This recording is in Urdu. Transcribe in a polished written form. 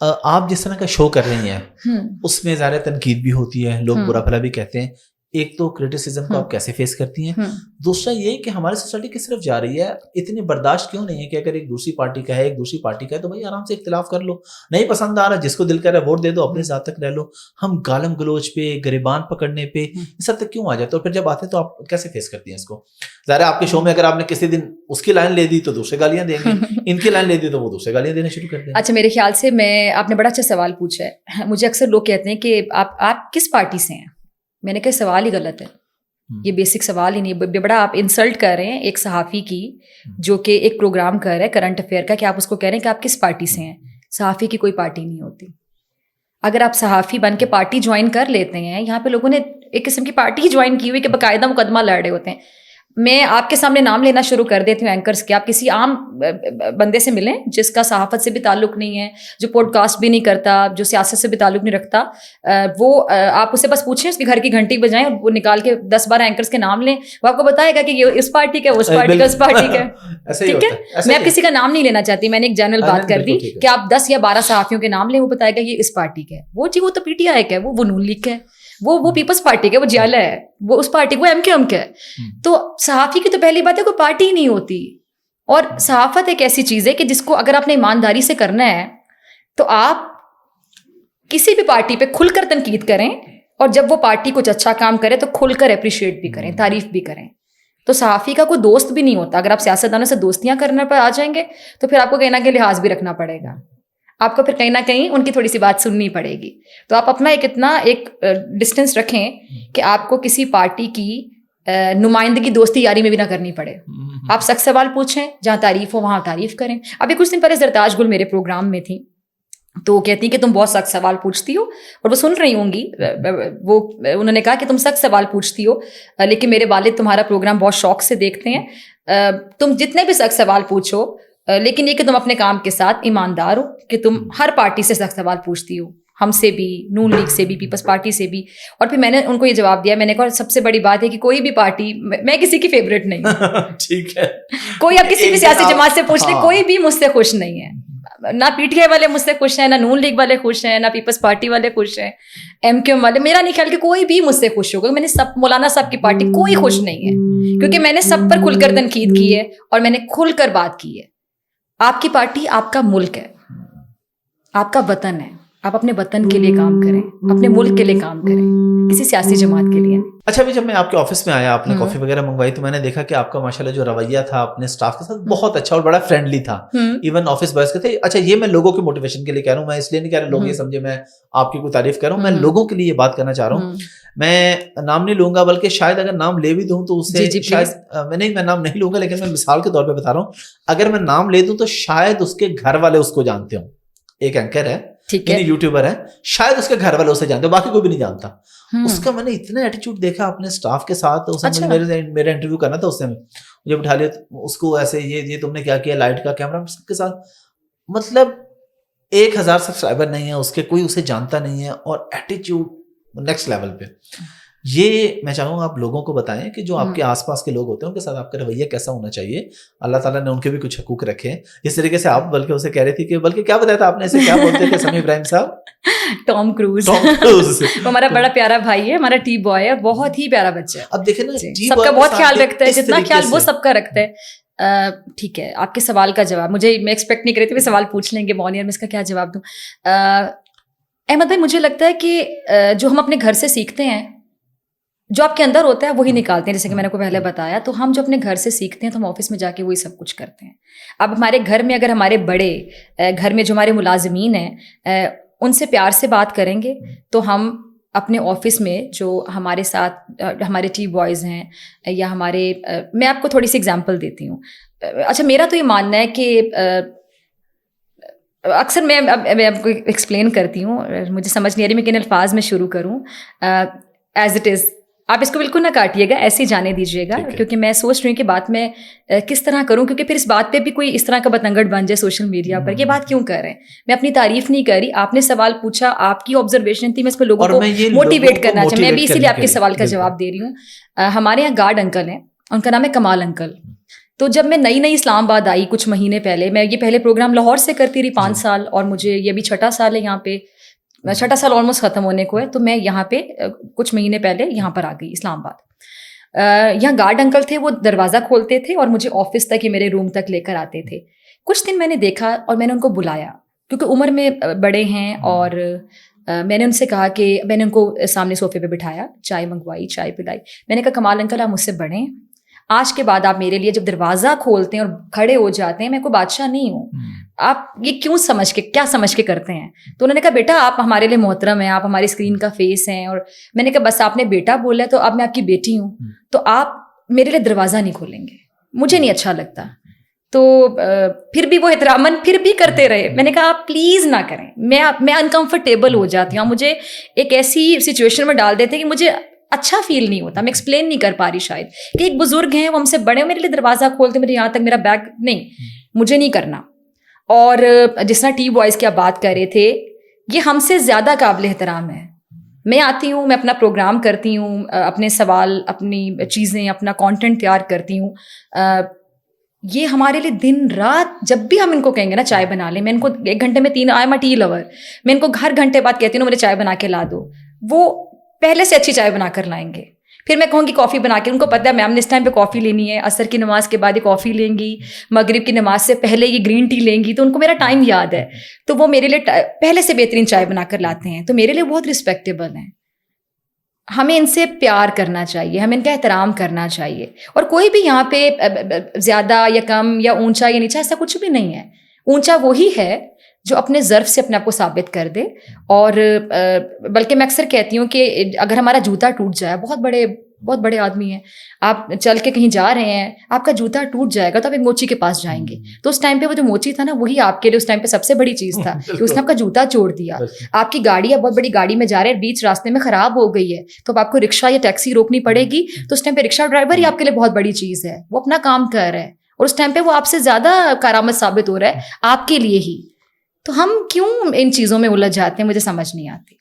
آپ جس طرح کا شو کر رہی ہیں اس میں زیادہ تنقید بھی ہوتی ہے, لوگ برا بھلا بھی کہتے ہیں. ایک تو کرٹیسزم کو آپ کیسے فیس کرتی ہیں؟ دوسرا یہ کہ ہماری سوسائٹی کی صرف جا رہی ہے, اتنی برداشت کیوں نہیں ہے کہ اگر ایک دوسری پارٹی کا ہے ایک دوسری پارٹی کا ہے تو بھائی آرام سے اختلاف کر لو, نہیں پسند آ رہا جس کو دل کر رہا ہے ووٹ دے دو, اپنے ذات تک رہ لو. ہم گالم گلوچ پہ, گریبان پکڑنے پہ اس حد تک کیوں آ جاتے, اور پھر جب آتے ہیں تو آپ کیسے فیس کرتی ہیں اس کو؟ ظاہر ہے آپ کے شو میں اگر آپ نے کسی دن اس کی لائن لے دی تو دوسرے گالیاں دیں گے, ان کی لائن لے دی تو وہ دوسرے گالیاں دینا شروع کر دیں. اچھا, میرے خیال سے آپ نے بڑا اچھا سوال پوچھا ہے. مجھے اکثر لوگ کہتے ہیں کہ آپ کس پارٹی سے ہیں. میں نے کہا سوال ہی غلط ہے, یہ بیسک سوال ہی نہیں. بڑا آپ انسلٹ کر رہے ہیں ایک صحافی کی جو کہ ایک پروگرام کر رہا ہے کرنٹ افیئر کا, کہ آپ اس کو کہہ رہے ہیں کہ آپ کس پارٹی سے ہیں. صحافی کی کوئی پارٹی نہیں ہوتی. اگر آپ صحافی بن کے پارٹی جوائن کر لیتے ہیں, یہاں پہ لوگوں نے ایک قسم کی پارٹی ہی جوائن کی ہوئی کہ باقاعدہ مقدمہ لڑ رہے ہوتے ہیں. میں آپ کے سامنے نام لینا شروع کر دیتی ہوں اینکرز کے. آپ کسی عام بندے سے ملیں جس کا صحافت سے بھی تعلق نہیں ہے, جو پوڈ کاسٹ بھی نہیں کرتا, جو سیاست سے بھی تعلق نہیں رکھتا, وہ آپ اسے بس پوچھیں, اس کے گھر کی گھنٹی بجائیں اور وہ نکال کے 10-12 اینکرز کے نام لیں, وہ آپ کو بتائے گا کہ یہ اس پارٹی کا, اس پارٹی کا, اس پارٹی کا. ٹھیک ہے, میں اب کسی کا نام نہیں لینا چاہتی, میں نے ایک جنرل بات کر دی کہ آپ 10 یا 12 صحافیوں کے نام لیں, وہ بتائے گا یہ اس پارٹی کا ہے. وہ وہ تو پی ٹی آئی کا ہے, وہ نون لیگ کا ہے, وہ پیپلز پارٹی کا, وہ جیالہ ہے, وہ اس پارٹی, وہ ایم کیو ایم کا ہے. تو صحافی کی تو پہلی بات ہے کوئی پارٹی ہی نہیں ہوتی. اور صحافت ایک ایسی چیز ہے کہ جس کو اگر آپ نے ایمانداری سے کرنا ہے تو آپ کسی بھی پارٹی پہ کھل کر تنقید کریں, اور جب وہ پارٹی کچھ اچھا کام کرے تو کھل کر اپریشیٹ بھی کریں, تعریف بھی کریں. تو صحافی کا کوئی دوست بھی نہیں ہوتا. اگر آپ سیاستدانوں سے دوستیاں کرنے پر آ جائیں گے تو پھر آپ کو کہیں نہ کہیں لحاظ بھی رکھنا پڑے گا, آپ کو پھر کہیں نہ کہیں ان کی تھوڑی سی بات سننی پڑے گی. تو آپ اپنا ایک ڈسٹینس رکھیں کہ آپ کو کسی پارٹی کی نمائندگی دوستی یاری میں بھی نہ کرنی پڑے. آپ سخت سوال پوچھیں, جہاں تعریف ہو وہاں تعریف کریں. ابھی کچھ دن پہلے زرتاج گل میرے پروگرام میں تھی, تو وہ کہتی ہیں کہ تم بہت سخت سوال پوچھتی ہو, اور وہ سن رہی ہوں گی. وہ انہوں نے کہا کہ تم سخت سوال پوچھتی ہو, لیکن میرے والد تمہارا پروگرام بہت شوق سے دیکھتے ہیں. تم جتنے بھی سخت سوال پوچھو, لیکن یہ کہ تم اپنے کام کے ساتھ ایماندار ہو, کہ تم ہر پارٹی سے سخت سوال پوچھتی ہو, ہم سے بھی, نون لیگ سے بھی, پیپلز پارٹی سے بھی. اور پھر میں نے ان کو یہ جواب دیا, میں نے کہا سب سے بڑی بات ہے کہ کوئی بھی پارٹی, میں کسی کی فیوریٹ نہیں ہوں. ٹھیک ہے, کوئی آپ کسی بھی سیاسی جماعت سے پوچھ لیں, کوئی بھی مجھ سے خوش نہیں ہے. نہ پی ٹی آئی والے مجھ سے خوش ہیں, نہ نون لیگ والے خوش ہیں, نہ پیپلز پارٹی والے خوش ہیں, ایم کیو ایم والے. میرا نہیں خیال کہ کوئی بھی مجھ سے خوش ہوگا. میں نے مولانا صاحب کی پارٹی کوئی خوش نہیں ہے, کیونکہ میں نے سب پر کھل کر تنقید کی ہے اور میں نے کھل کر بات کی ہے. آپ کی پارٹی آپ کا ملک ہے, آپ کا وطن ہے, آپ اپنے وطن کے لیے کام کریں, اپنے ملک کے لیے کام کریں, کسی سیاسی جماعت کے لیے. اچھا, ابھی جب میں آپ کے آفس میں آیا, آپ نے کافی وغیرہ منگوائی, تو میں نے دیکھا کہ آپ کا ماشاءاللہ جو رویہ تھا اپنے اسٹاف کے ساتھ بہت اچھا اور بڑا فرینڈلی تھا, ایون آفس بوائز کے تھے. اچھا, یہ میں لوگوں کے موٹیویشن کے لیے کہہ رہا ہوں, میں اس لیے نہیں کہہ رہا لوگ یہ سمجھے میں آپ کی کوئی تعریف کر رہا ہوں, میں لوگوں کے لیے یہ بات کرنا چاہ رہا ہوں. میں نام نہیں لوں گا, بلکہ شاید اگر نام لے بھی دوں تو اس سے شاید میں نام نہیں لوں گا, لیکن میں مثال کے طور پہ بتا رہا ہوں, اگر میں نام لے دوں تو شاید اس کے گھر والے اس کو جانتے ہوں. ایک اینکر ہے, یوٹیوبر ہے, شاید اس کے گھر والے اسے جانتے, باقی کوئی بھی نہیں جانتا. اس کا میں نے اتنا ایٹیچیوڈ دیکھا اپنے سٹاف کے ساتھ. میرا انٹرویو کرنا تھا, اس نے مجھے بٹھا لیا, اس کو ایسے یہ تم نے کیا کیا, لائٹ کا کیمرہ سب کے ساتھ, مطلب 1000 سبسکرائبر نہیں ہے اس کے, کوئی اسے جانتا نہیں ہے, اور ایٹیچیوڈ نیکسٹ لیول پہ. یہ میں چاہوں گا آپ لوگوں کو بتائیں کہ جو آپ کے آس پاس کے لوگ ہوتے ہیں ان کے ساتھ آپ کا رویہ کیسا ہونا چاہیے. اللہ تعالیٰ نے ان کے بھی کچھ حقوق رکھے. جس طریقے سے آپ بلکہ اسے کہہ رہی تھی کہ بلکہ کیا بتایا تھا آپ نے, اسے کیا بولتے تھے سمیع ابراہیم صاحب, ٹام کروز. ہمارا بڑا پیارا بھائی ہے, ہمارا ٹی بوائے ہے, بہت ہی پیارا بچہ ہے. اب دیکھیں نا, سب کا بہت خیال رکھتا ہے, جتنا خیال وہ سب کا رکھتا ہے. ٹھیک ہے, آپ کے سوال کا جواب میں ایکسپیکٹ نہیں کر رہی تھی, سوال پوچھ لیں گے مونیر, میں اس کا کیا جواب دوں. احمد بھائی, مجھے لگتا ہے کہ جو ہم اپنے گھر سے سیکھتے ہیں, جو آپ کے اندر ہوتا ہے وہی نکالتے ہیں. جیسے کہ میں نے کو پہلے بتایا, تو ہم جو اپنے گھر سے سیکھتے ہیں تو ہم آفس میں جا کے وہی سب کچھ کرتے ہیں. اب ہمارے گھر میں اگر ہمارے بڑے, گھر میں جو ہمارے ملازمین ہیں, ان سے پیار سے بات کریں گے تو ہم اپنے آفس میں جو ہمارے ساتھ ہمارے ٹی بوائز ہیں یا ہمارے, میں آپ کو تھوڑی سی اگزامپل دیتی ہوں. اچھا, میرا تو یہ ماننا ہے کہ اکثر میں آپ کو ایکسپلین کرتی ہوں, مجھے سمجھ نہیں آ رہی میں کن الفاظ میں شروع کروں. ایز اٹ از, آپ اس کو بالکل نہ کاٹیے گا, ایسے ہی جانے دیجیے گا, کیونکہ میں سوچ رہی ہوں کہ بات میں کس طرح کروں, کیونکہ پھر اس بات پہ بھی کوئی اس طرح کا بتنگڑ بن جائے سوشل میڈیا پر, یہ بات کیوں کر رہے ہیں. میں اپنی تعریف نہیں کر رہی, آپ نے سوال پوچھا, آپ کی آبزرویشن تھی, میں اس پہ لوگوں کو موٹیویٹ کرنا چاہیے. میں بھی اسی لیے آپ کے سوال کا جواب دے رہی ہوں. ہمارے یہاں گارڈ انکل ہیں, ان کا نام ہے کمال انکل. تو جب میں نئی اسلام آباد آئی کچھ مہینے پہلے, میں یہ پہلے پروگرام لاہور سے کرتی رہی 5 سال, اور مجھے یہ بھی 6 سال ہے یہاں پہ, 6 سال آلموسٹ ختم ہونے کو ہے. تو میں یہاں پہ کچھ مہینے پہلے یہاں پر آ گئی اسلام آباد. یہاں گارڈ انکل تھے, وہ دروازہ کھولتے تھے اور مجھے آفس تک ہی میرے روم تک لے کر آتے تھے. کچھ دن میں نے دیکھا اور میں نے ان کو بلایا, کیونکہ عمر میں بڑے ہیں, اور میں نے ان سے کہا کہ میں نے ان کو سامنے صوفے پہ بٹھایا, چائے منگوائی, چائے پلائی. میں نے کہا کمال انکل آپ مجھ سے بڑے ہیں, آج کے بعد آپ میرے لیے جب دروازہ کھولتے ہیں اور کھڑے ہو جاتے ہیں, میں کوئی بادشاہ نہیں ہوں, آپ یہ کیوں کیا سمجھ کے کرتے ہیں؟ تو انہوں نے کہا بیٹا آپ ہمارے لیے محترم ہیں, آپ ہماری اسکرین کا فیس ہیں. اور میں نے کہا بس آپ نے بیٹا بولا تو اب میں آپ کی بیٹی ہوں, تو آپ میرے لیے دروازہ نہیں کھولیں گے, مجھے نہیں اچھا لگتا. تو پھر بھی وہ احتراماً پھر بھی کرتے رہے. میں نے کہا آپ پلیز نہ کریں, میں انکمفرٹیبل ہو جاتی ہوں, مجھے ایک ایسی سچویشن میں ڈال دیتے کہ مجھے اچھا فیل نہیں ہوتا, میں ایکسپلین نہیں کر پا رہی شاید, کہ ایک بزرگ ہیں وہ ہم سے بڑے, میرے لیے دروازہ کھولتے, میرے یہاں تک میرا بیگ نہیں, مجھے نہیں کرنا. اور جس طرح ٹی بوائز کی آپ بات کر رہے تھے, یہ ہم سے زیادہ قابل احترام ہے. میں آتی ہوں, میں اپنا پروگرام کرتی ہوں, اپنے سوال, اپنی چیزیں, اپنا کانٹینٹ تیار کرتی ہوں. یہ ہمارے لیے دن رات, جب بھی ہم ان کو کہیں گے نا چائے بنا لیں, میں ان کو 1 گھنٹے میں 3 آئی ایم اے ٹی لور, میں ان کو ہر گھنٹے بعد کہتی ہوں مجھے چائے بنا کے لا دو, وہ پہلے سے اچھی چائے بنا کر لائیں گے. پھر میں کہوں گی کافی بنا کے, ان کو پتہ ہے میم نے اس ٹائم پہ کافی لینی ہے, عصر کی نماز کے بعد یہ کافی لیں گی, مغرب کی نماز سے پہلے یہ گرین ٹی لیں گی, تو ان کو میرا ٹائم یاد ہے, تو وہ میرے لیے پہلے سے بہترین چائے بنا کر لاتے ہیں. تو میرے لیے بہت رسپیکٹیبل ہیں. ہمیں ان سے پیار کرنا چاہیے, ہمیں ان کا احترام کرنا چاہیے. اور کوئی بھی یہاں پہ زیادہ یا کم یا اونچا یا نیچا ایسا کچھ بھی نہیں ہے. اونچا وہی ہے جو اپنے ظرف سے اپنے آپ کو ثابت کر دے. اور بلکہ میں اکثر کہتی ہوں کہ اگر ہمارا جوتا ٹوٹ جائے, بہت بڑے آدمی ہیں, آپ چل کے کہیں جا رہے ہیں, آپ کا جوتا ٹوٹ جائے گا تو آپ ایک موچی کے پاس جائیں گے, تو اس ٹائم پہ وہ جو موچی تھا نا, وہی آپ کے لیے اس ٹائم پہ سب سے بڑی چیز تھا کہ اس نے آپ کا جوتا چھوڑ دیا. آپ کی گاڑی, آپ بہت بڑی گاڑی میں جا رہے ہیں, بیچ راستے میں خراب ہو گئی ہے, تو اب آپ کو رکشا یا ٹیکسی روکنی پڑے گی, تو اس ٹائم پہ رکشا ڈرائیور ہی آپ کے لیے بہت بڑی چیز ہے, وہ اپنا کام کر رہا ہے, اور اس ٹائم پہ وہ آپ سے زیادہ کارآمد ثابت ہو رہا ہے آپ کے لیے ہی. تو ہم کیوں ان چیزوں میں الجھ جاتے ہیں, مجھے سمجھ نہیں آتی.